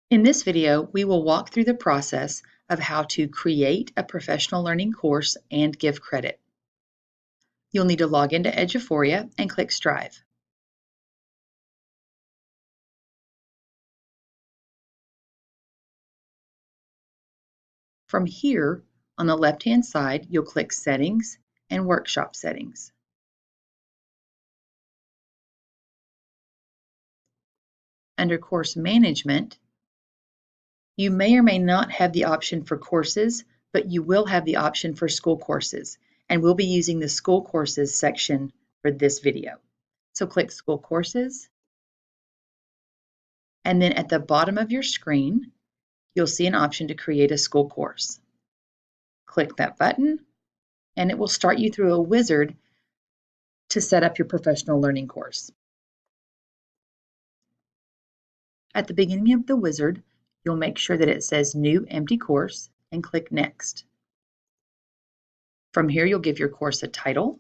In this video, we will walk through the process of how to create a professional learning course and give credit. You'll need to log into Eduphoria and click Strive. From here, on the left-hand side, you'll click Settings and Workshop Settings. Under Course Management, you may or may not have the option for courses, but you will have the option for school courses, and we'll be using the school courses section for this video. So click School Courses, and then at the bottom of your screen, you'll see an option to create a school course. Click that button, and it will start you through a wizard to set up your professional learning course. At the beginning of the wizard, you'll make sure that it says New Empty Course and click Next. From here, you'll give your course a title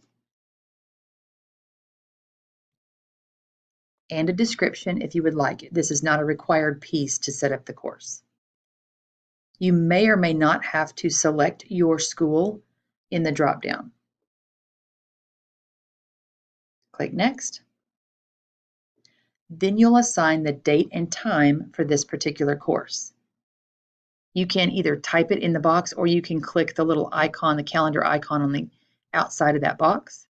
and a description if you would like it. This is not a required piece to set up the course. You may or may not have to select your school in the drop-down. Click Next. Then you'll assign the date and time for this particular course. You can either type it in the box or you can click the little icon, the calendar icon on the outside of that box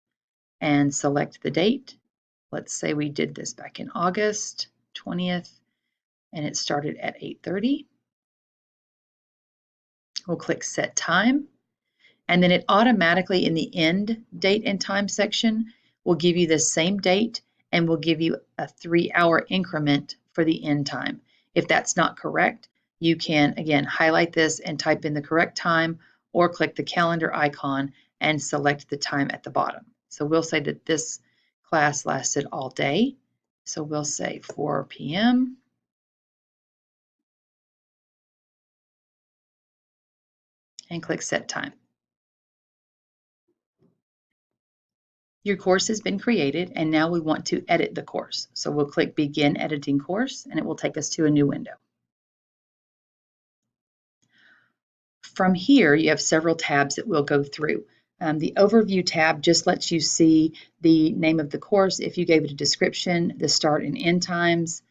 and select the date. Let's say we did this back in August 20th and it started at 8:30. We'll click Set Time, and then it automatically in the End Date and Time section will give you the same date and will give you a 3-hour increment for the end time. If that's not correct, you can again highlight this and type in the correct time or click the calendar icon and select the time at the bottom. So we'll say that this class lasted all day. So we'll say 4 p.m. and click Set Time. Your course has been created, and now we want to edit the course. So we'll click Begin Editing Course, and it will take us to a new window. From here, you have several tabs that we'll go through. The Overview tab just lets you see the name of the course, if you gave it a description, the start and end times,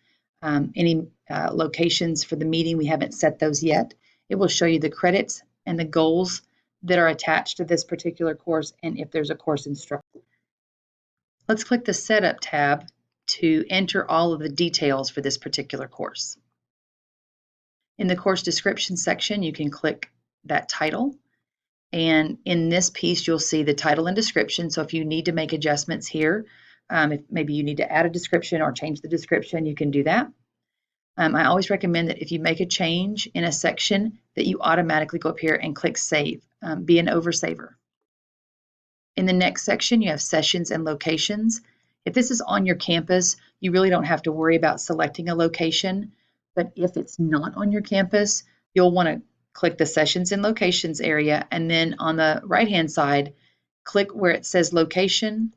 any locations for the meeting. We haven't set those yet. It will show you the credits and the goals that are attached to this particular course, and if there's a course instructor. Let's click the Setup tab to enter all of the details for this particular course. In the course description section, you can click that title, and in this piece you'll see the title and description. So if you need to make adjustments here, if maybe you need to add a description or change the description, you can do that. I always recommend that if you make a change in a section that you automatically go up here and click Save. Be an oversaver. In the next section, you have sessions and locations. If this is on your campus, you really don't have to worry about selecting a location. But if it's not on your campus, you'll want to click the Sessions and Locations area, and then on the right-hand side, click where it says Location.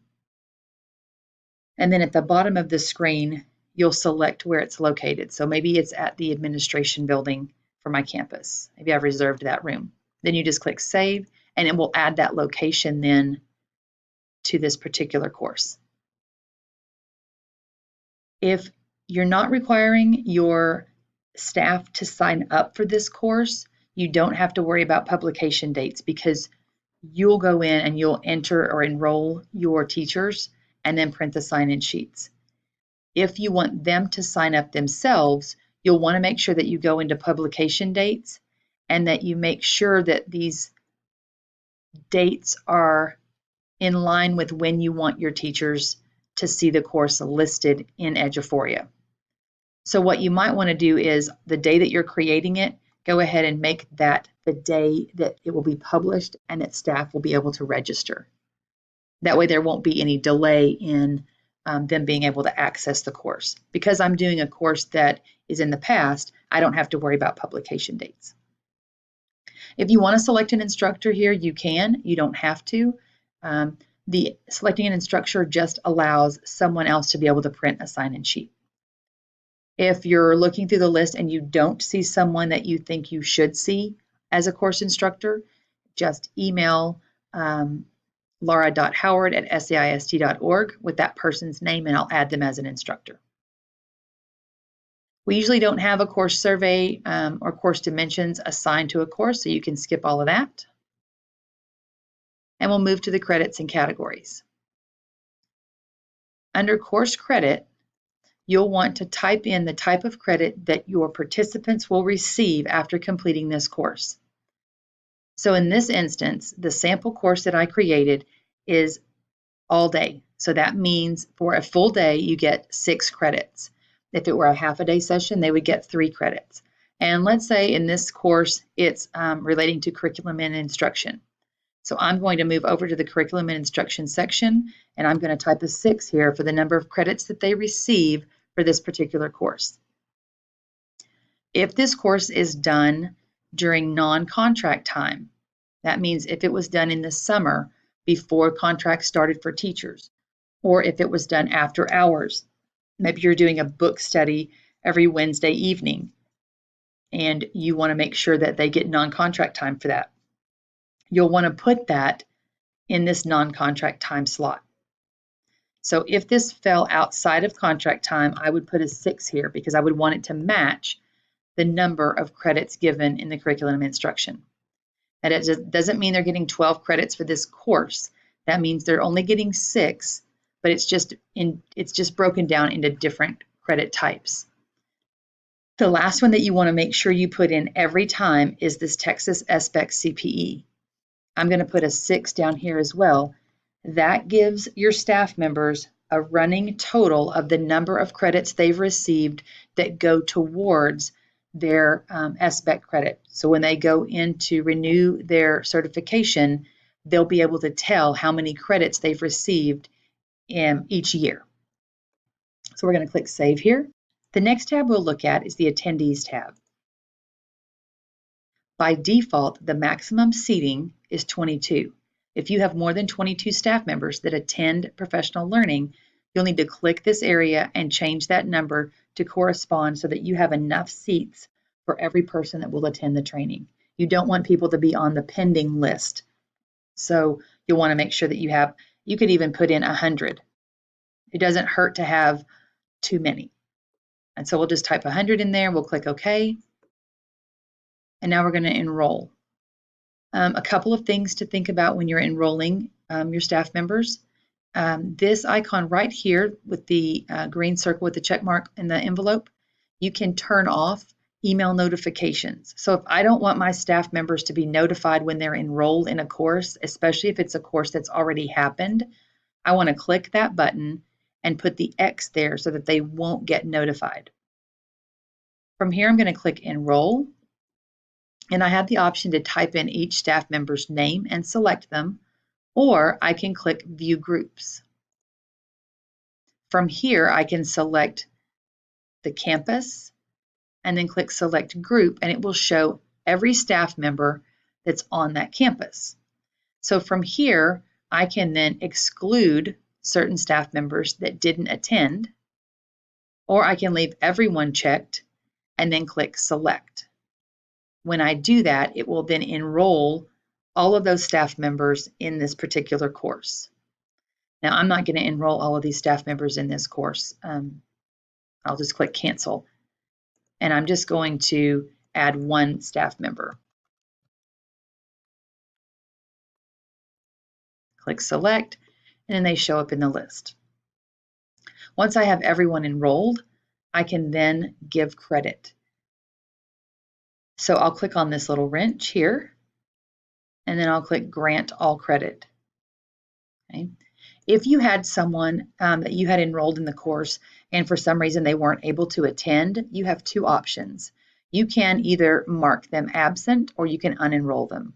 And then at the bottom of the screen, you'll select where it's located. So maybe it's at the administration building for my campus. Maybe I've reserved that room. Then you just click Save, and it will add that location then to this particular course. If you're not requiring your staff to sign up for this course, you don't have to worry about publication dates, because you'll go in and you'll enter or enroll your teachers and then print the sign-in sheets. If you want them to sign up themselves, you'll want to make sure that you go into publication dates and that you make sure that these dates are in line with when you want your teachers to see the course listed in Eduphoria. So what you might want to do is the day that you're creating it, go ahead and make that the day that it will be published and that staff will be able to register. That way there won't be any delay in them being able to access the course. Because I'm doing a course that is in the past, I don't have to worry about publication dates. If you want to select an instructor here, you can. You don't have to. The selecting an instructor just allows someone else to be able to print a sign-in sheet. If you're looking through the list and you don't see someone that you think you should see as a course instructor, just email laura.howard@seist.org with that person's name and I'll add them as an instructor. We usually don't have a course survey or course dimensions assigned to a course, so you can skip all of that. And we'll move to the credits and categories. Under course credit, you'll want to type in the type of credit that your participants will receive after completing this course. So in this instance, the sample course that I created is all day. So that means for a full day, you get 6 credits. If it were a half a day session, they would get 3 credits. And let's say in this course, it's relating to curriculum and instruction. So I'm going to move over to the curriculum and instruction section, and I'm going to type a 6 here for the number of credits that they receive for this particular course. If this course is done during non-contract time, that means if it was done in the summer before contracts started for teachers, or if it was done after hours, maybe you're doing a book study every Wednesday evening, and you want to make sure that they get non-contract time for that. You'll want to put that in this non-contract time slot. So if this fell outside of contract time, I would put a 6 here because I would want it to match the number of credits given in the curriculum instruction. And it doesn't mean they're getting 12 credits for this course. That means they're only getting 6, but it's just broken down into different credit types. The last one that you want to make sure you put in every time is this Texas SBEC CPE. I'm going to put a 6 down here as well. That gives your staff members a running total of the number of credits they've received that go towards their SBEC credit. So when they go in to renew their certification, they'll be able to tell how many credits they've received in each year. So we're going to click Save here. The next tab we'll look at is the Attendees tab. By default, the maximum seating is 22. If you have more than 22 staff members that attend professional learning, you'll need to click this area and change that number to correspond so that you have enough seats for every person that will attend the training. You don't want people to be on the pending list. So you'll want to make sure that you could even put in 100. It doesn't hurt to have too many. And so we'll just type 100 in there. We'll click OK. And now we're going to enroll. A couple of things to think about when you're enrolling your staff members. This icon right here with the green circle with the check mark in the envelope, you can turn off email notifications. So if I don't want my staff members to be notified when they're enrolled in a course, especially if it's a course that's already happened, I want to click that button and put the X there so that they won't get notified. From here, I'm going to click Enroll. And I have the option to type in each staff member's name and select them, or I can click View Groups. From here, I can select the campus and then click Select Group, and it will show every staff member that's on that campus. So from here, I can then exclude certain staff members that didn't attend, or I can leave everyone checked and then click Select. When I do that, it will then enroll all of those staff members in this particular course. Now, I'm not going to enroll all of these staff members in this course. I'll just click Cancel. And I'm just going to add 1 staff member. Click Select, and then they show up in the list. Once I have everyone enrolled, I can then give credit. So I'll click on this little wrench here, and then I'll click Grant All Credit. Okay. If you had someone that you had enrolled in the course and for some reason they weren't able to attend, you have 2 options. You can either mark them absent or you can unenroll them.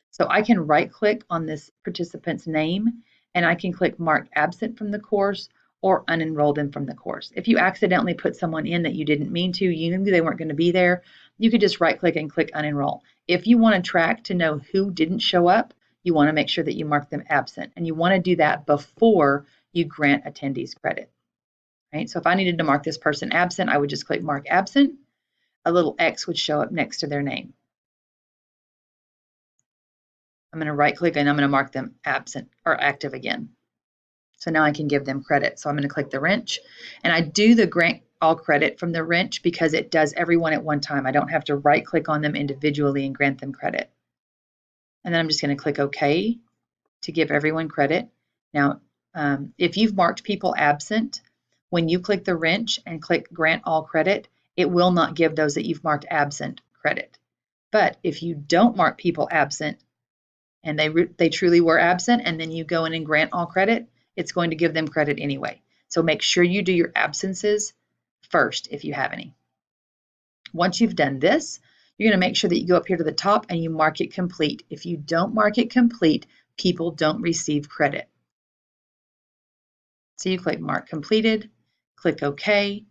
So I can right-click on this participant's name and I can click Mark Absent from the course or unenroll them from the course. If you accidentally put someone in that you didn't mean to, you knew they weren't going to be there, you could just right-click and click Unenroll. If you want to track to know who didn't show up, you want to make sure that you mark them absent, and you want to do that before you grant attendees credit. right? So if I needed to mark this person absent, I would just click Mark Absent. A little X would show up next to their name. I'm going to right click and I'm going to mark them absent or active again. So now I can give them credit. So I'm going to click the wrench, and I do the grant all credit from the wrench because it does everyone at one time. I don't have to right click on them individually and grant them credit. And then I'm just going to click OK to give everyone credit. Now, if you've marked people absent, when you click the wrench and click grant all credit, it will not give those that you've marked absent credit. But if you don't mark people absent and they truly were absent, and then you go in and grant all credit, it's going to give them credit anyway. So make sure you do your absences first if you have any. Once you've done this, you're going to make sure that you go up here to the top and you mark it complete. If you don't mark it complete, people don't receive credit. So you click Mark Completed, click OK,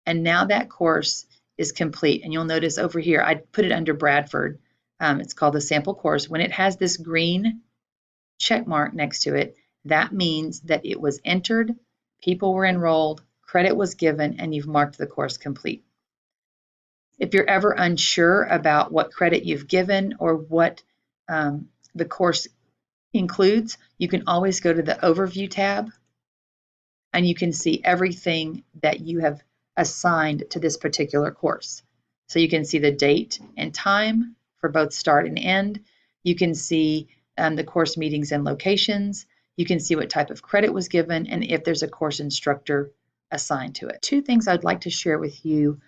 and now that course is complete. And you'll notice over here, I put it under Bradford. It's called the sample course. When it has this green check mark next to it, that means that it was entered, people were enrolled, credit was given, and you've marked the course complete. If you're ever unsure about what credit you've given or what the course includes, you can always go to the Overview tab and you can see everything that you have assigned to this particular course. So you can see the date and time for both start and end. You can see the course meetings and locations. You can see what type of credit was given and if there's a course instructor assigned to it. Two things I'd like to share with you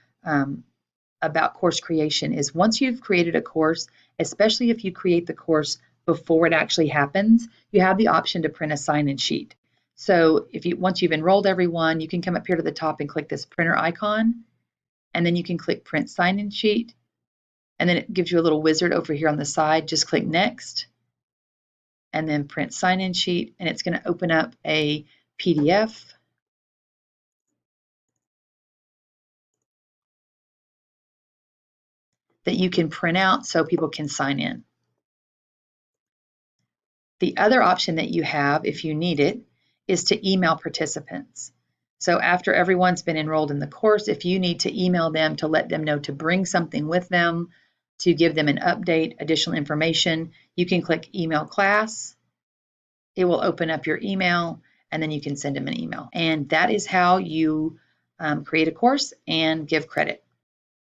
about course creation is once you've created a course, especially if you create the course before it actually happens, you have the option to print a sign-in sheet. So once you've enrolled everyone, you can come up here to the top and click this printer icon, and then you can click print sign-in sheet, and then it gives you a little wizard over here on the side. Just click next, and then print sign-in sheet, and it's going to open up a PDF. That you can print out so people can sign in. The other option that you have, if you need it, is to email participants. So after everyone's been enrolled in the course, if you need to email them to let them know to bring something with them, to give them an update, additional information, you can click Email Class. It will open up your email, and then you can send them an email. And that is how you create a course and give credit.